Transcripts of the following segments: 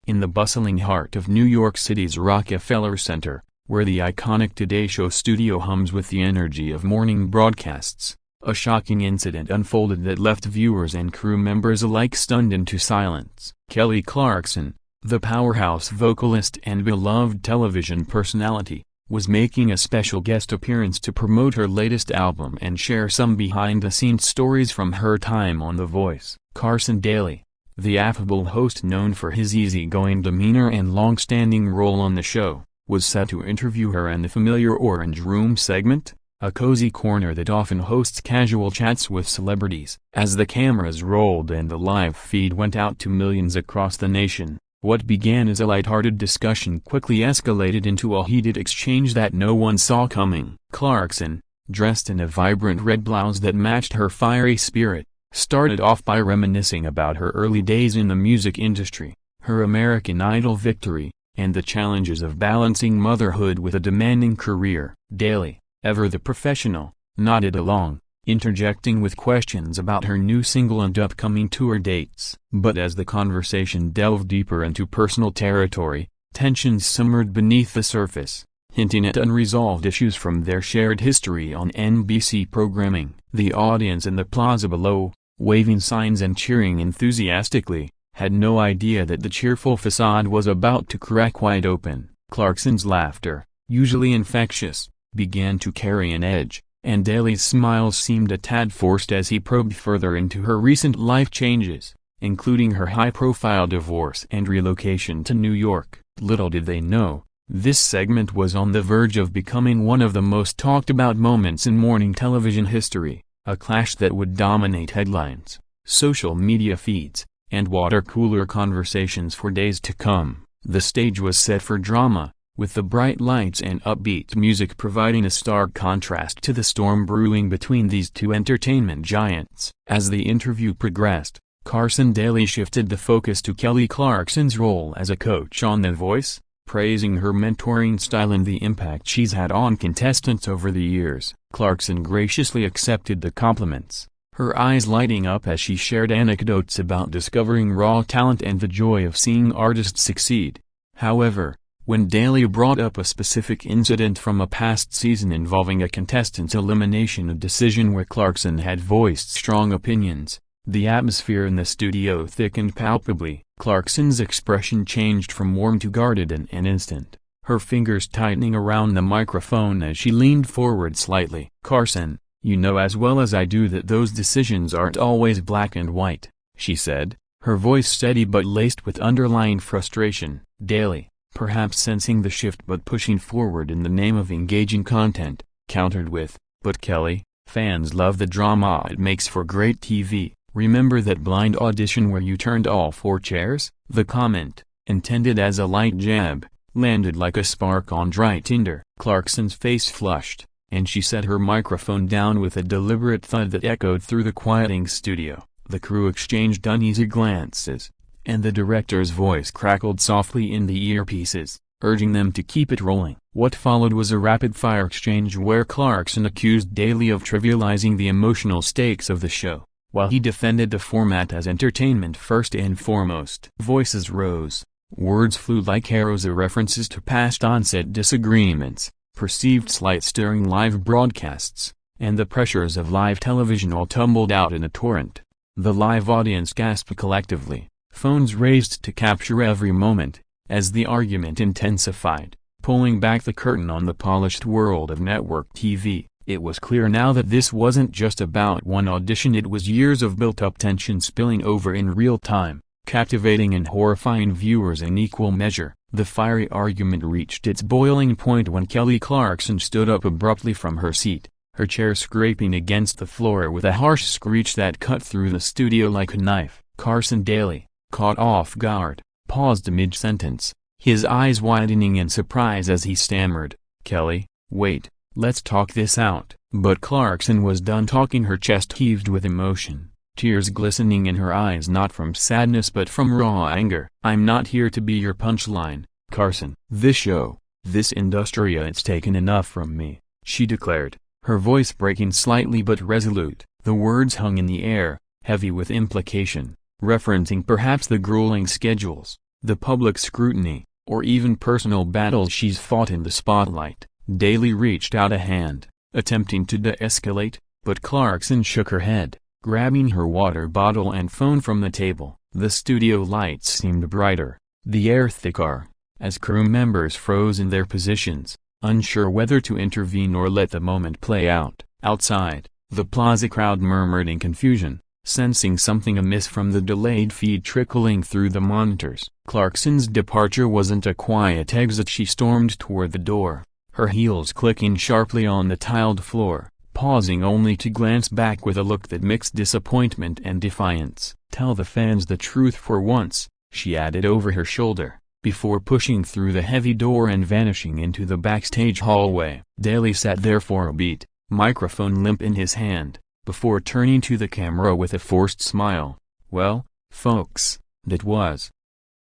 in the bustling heart of New York City's Rockefeller Center, where the iconic Today Show studio hums with the energy of morning broadcasts. A shocking incident unfolded that left viewers and crew members alike stunned into silence. Kelly Clarkson, the powerhouse vocalist and beloved television personality, was making a special guest appearance to promote her latest album and share some behind-the-scenes stories from her time on The Voice. Carson Daly, the affable host known for his easygoing demeanor and long-standing role on the show, was set to interview her in the familiar Orange Room segment, a cozy corner that often hosts casual chats with celebrities. As the cameras rolled and the live feed went out to millions across the nation, what began as a lighthearted discussion quickly escalated into a heated exchange that no one saw coming. Clarkson, dressed in a vibrant red blouse that matched her fiery spirit, started off by reminiscing about her early days in the music industry, her American Idol victory, and the challenges of balancing motherhood with a demanding career. Daly, ever the professional, nodded along, interjecting with questions about her new single and upcoming tour dates. But as the conversation delved deeper into personal territory, tensions simmered beneath the surface, hinting at unresolved issues from their shared history on NBC programming. The audience in the plaza below, waving signs and cheering enthusiastically, had no idea that the cheerful facade was about to crack wide open. Clarkson's laughter, usually infectious, began to carry an edge, and Daly's smiles seemed a tad forced as he probed further into her recent life changes, including her high-profile divorce and relocation to New York. Little did they know, this segment was on the verge of becoming one of the most talked-about moments in morning television history, a clash that would dominate headlines, social media feeds, and water-cooler conversations for days to come. The stage was set for drama, with the bright lights and upbeat music providing a stark contrast to the storm brewing between these two entertainment giants. As the interview progressed, Carson Daly shifted the focus to Kelly Clarkson's role as a coach on The Voice, praising her mentoring style and the impact she's had on contestants over the years. Clarkson graciously accepted the compliments, her eyes lighting up as she shared anecdotes about discovering raw talent and the joy of seeing artists succeed. However, when Daly brought up a specific incident from a past season involving a contestant's elimination, a decision where Clarkson had voiced strong opinions, the atmosphere in the studio thickened palpably. Clarkson's expression changed from warm to guarded in an instant, her fingers tightening around the microphone as she leaned forward slightly. "Carson, you know as well as I do that those decisions aren't always black and white," she said, her voice steady but laced with underlying frustration. Daly, perhaps sensing the shift but pushing forward in the name of engaging content, countered with, "But Kelly, fans love the drama, it makes for great TV. Remember that blind audition where you turned all four chairs?" The comment, intended as a light jab, landed like a spark on dry tinder. Clarkson's face flushed, and she set her microphone down with a deliberate thud that echoed through the quieting studio. The crew exchanged uneasy glances, and the director's voice crackled softly in the earpieces, urging them to keep it rolling. What followed was a rapid-fire exchange where Clarkson accused Daly of trivializing the emotional stakes of the show, while he defended the format as entertainment first and foremost. Voices rose, words flew like arrows, references to past on-set disagreements, perceived slights during live broadcasts, and the pressures of live television all tumbled out in a torrent. The live audience gasped collectively, phones raised to capture every moment, as the argument intensified, pulling back the curtain on the polished world of network TV. It was clear now that this wasn't just about one audition, it was years of built-up tension spilling over in real time, captivating and horrifying viewers in equal measure. The fiery argument reached its boiling point when Kelly Clarkson stood up abruptly from her seat, her chair scraping against the floor with a harsh screech that cut through the studio like a knife. Carson Daly, caught off guard, paused mid-sentence, his eyes widening in surprise as he stammered, "Kelly, wait, let's talk this out." But Clarkson was done talking. Her chest heaved with emotion, tears glistening in her eyes, not from sadness but from raw anger. "I'm not here to be your punchline, Carson. This show, this industry, it's taken enough from me," she declared, her voice breaking slightly but resolute. The words hung in the air, heavy with implication, referencing perhaps the grueling schedules, the public scrutiny, or even personal battles she's fought in the spotlight. Daly reached out a hand, attempting to de-escalate, but Clarkson shook her head, grabbing her water bottle and phone from the table. The studio lights seemed brighter, the air thicker, as crew members froze in their positions, unsure whether to intervene or let the moment play out. Outside, the plaza crowd murmured in confusion, sensing something amiss from the delayed feed trickling through the monitors. Clarkson's departure wasn't a quiet exit. She stormed toward the door, her heels clicking sharply on the tiled floor, pausing only to glance back with a look that mixed disappointment and defiance. "Tell the fans the truth for once," she added over her shoulder, before pushing through the heavy door and vanishing into the backstage hallway. Daly sat there for a beat, microphone limp in his hand, before turning to the camera with a forced smile. "Well, folks, that was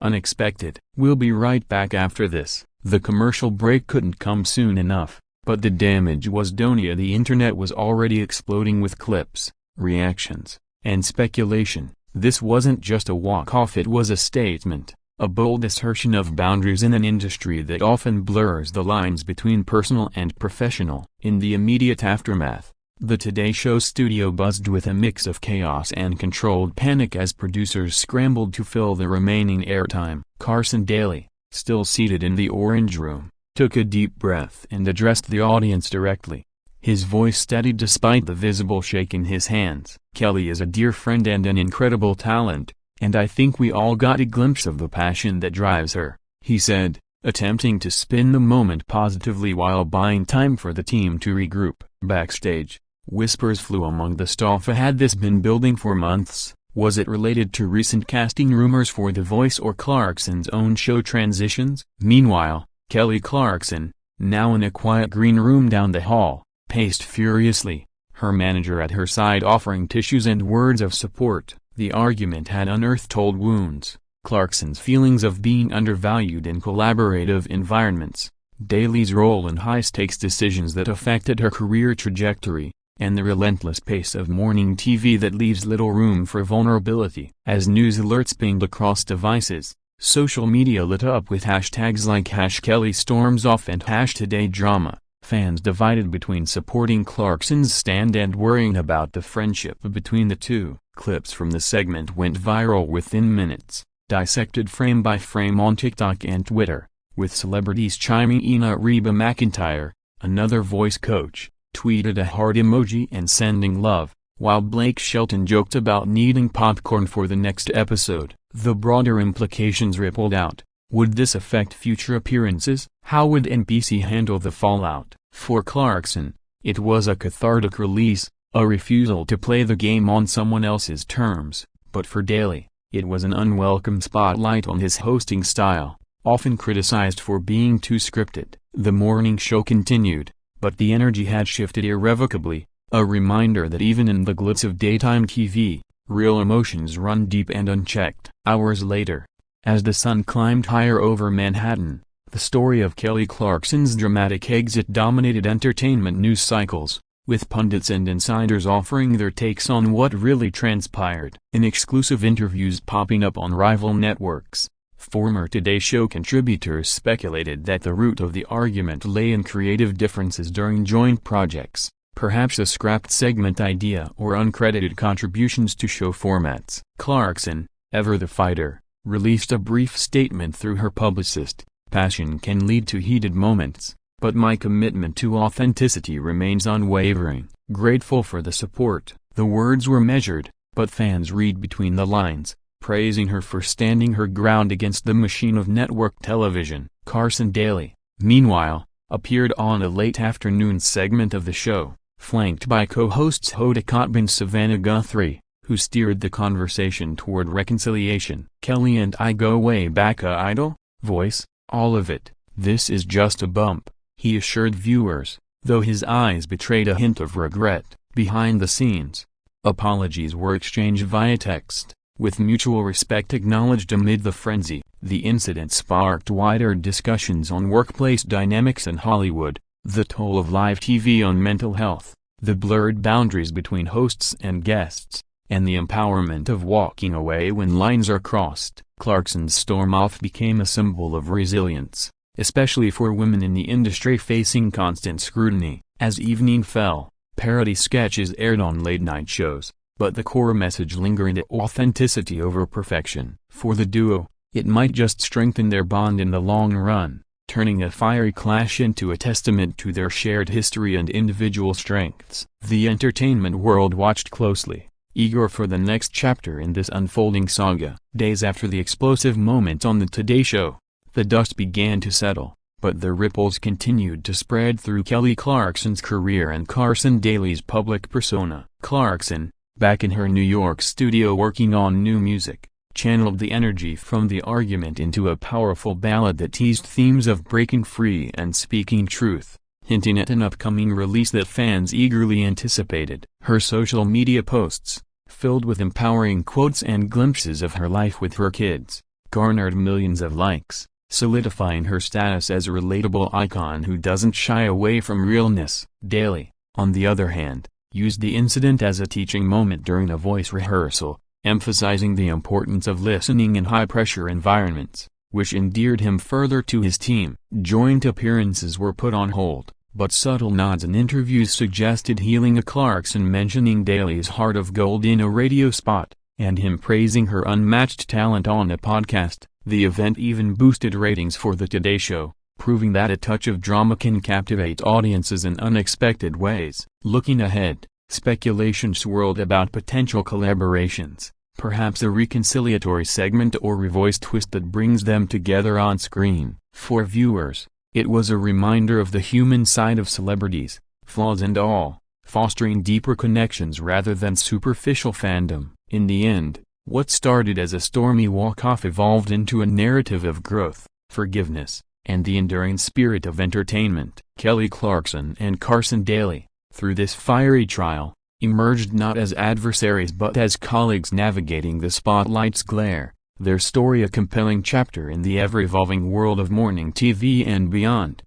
unexpected. We'll be right back after this." The commercial break couldn't come soon enough, but the damage was done. The internet was already exploding with clips, reactions, and speculation. This wasn't just a walk-off, it was a statement, a bold assertion of boundaries in an industry that often blurs the lines between personal and professional. In the immediate aftermath, the Today Show studio buzzed with a mix of chaos and controlled panic as producers scrambled to fill the remaining airtime. Carson Daly, still seated in the Orange Room, took a deep breath and addressed the audience directly. His voice steady despite the visible shake in his hands. "Kelly is a dear friend and an incredible talent, and I think we all got a glimpse of the passion that drives her," he said, attempting to spin the moment positively while buying time for the team to regroup. Backstage, whispers flew among the staff. Had this been building for months? Was it related to recent casting rumors for The Voice or Clarkson's own show transitions? Meanwhile, Kelly Clarkson, now in a quiet green room down the hall, paced furiously, her manager at her side offering tissues and words of support. The argument had unearthed old wounds: Clarkson's feelings of being undervalued in collaborative environments, Daly's role in high-stakes decisions that affected her career trajectory, and the relentless pace of morning TV that leaves little room for vulnerability. As news alerts pinged across devices, social media lit up with hashtags like #KellyStormsOff and #TodayDrama, fans divided between supporting Clarkson's stand and worrying about the friendship between the two. Clips from the segment went viral within minutes, dissected frame by frame on TikTok and Twitter, with celebrities chiming in. Reba McEntire, another voice coach, tweeted a heart emoji and sending love, while Blake Shelton joked about needing popcorn for the next episode. The broader implications rippled out. Would this affect future appearances? How would NBC handle the fallout? For Clarkson, it was a cathartic release, a refusal to play the game on someone else's terms. But for Daly, it was an unwelcome spotlight on his hosting style, often criticized for being too scripted. The morning show continued, but the energy had shifted irrevocably, a reminder that even in the glitz of daytime TV, real emotions run deep and unchecked. Hours later, as the sun climbed higher over Manhattan, the story of Kelly Clarkson's dramatic exit dominated entertainment news cycles, with pundits and insiders offering their takes on what really transpired. In exclusive interviews popping up on rival networks, former Today Show contributors speculated that the root of the argument lay in creative differences during joint projects, perhaps a scrapped segment idea or uncredited contributions to show formats. Clarkson, ever the fighter, released a brief statement through her publicist: "Passion can lead to heated moments, but my commitment to authenticity remains unwavering." Grateful for the support, the words were measured, but fans read between the lines, praising her for standing her ground against the machine of network television. Carson Daly, meanwhile, appeared on a late afternoon segment of the show, flanked by co-hosts Hoda Kotb and Savannah Guthrie, who steered the conversation toward reconciliation. "Kelly and I go way back. Idol, Voice, all of it. This is just a bump," he assured viewers, though his eyes betrayed a hint of regret. Behind the scenes, apologies were exchanged via text, with mutual respect acknowledged amid the frenzy. The incident sparked wider discussions on workplace dynamics in Hollywood, the toll of live TV on mental health, the blurred boundaries between hosts and guests, and the empowerment of walking away when lines are crossed. Clarkson's storm-off became a symbol of resilience, especially for women in the industry facing constant scrutiny. As evening fell, parody sketches aired on late-night shows, but the core message lingered at authenticity over perfection. For the duo, it might just strengthen their bond in the long run, turning a fiery clash into a testament to their shared history and individual strengths. The entertainment world watched closely, eager for the next chapter in this unfolding saga. Days after the explosive moment on the Today Show, the dust began to settle, but the ripples continued to spread through Kelly Clarkson's career and Carson Daly's public persona. Clarkson, back in her New York studio working on new music, channeled the energy from the argument into a powerful ballad that teased themes of breaking free and speaking truth, hinting at an upcoming release that fans eagerly anticipated. Her social media posts, filled with empowering quotes and glimpses of her life with her kids, garnered millions of likes, solidifying her status as a relatable icon who doesn't shy away from realness. Daly, on the other hand, used the incident as a teaching moment during a voice rehearsal, emphasizing the importance of listening in high-pressure environments, which endeared him further to his team. Joint appearances were put on hold, but subtle nods in interviews suggested healing. A Clarkson mentioning Daly's Heart of Gold in a radio spot, and him praising her unmatched talent on a podcast. The event even boosted ratings for the Today Show, proving that a touch of drama can captivate audiences in unexpected ways. Looking ahead, speculation swirled about potential collaborations, perhaps a reconciliatory segment or revoice twist that brings them together on screen. For viewers, it was a reminder of the human side of celebrities, flaws and all, fostering deeper connections rather than superficial fandom. In the end, what started as a stormy walk-off evolved into a narrative of growth, forgiveness, and the enduring spirit of entertainment. Kelly Clarkson and Carson Daly, through this fiery trial, emerged not as adversaries but as colleagues navigating the spotlight's glare, their story a compelling chapter in the ever-evolving world of morning TV and beyond.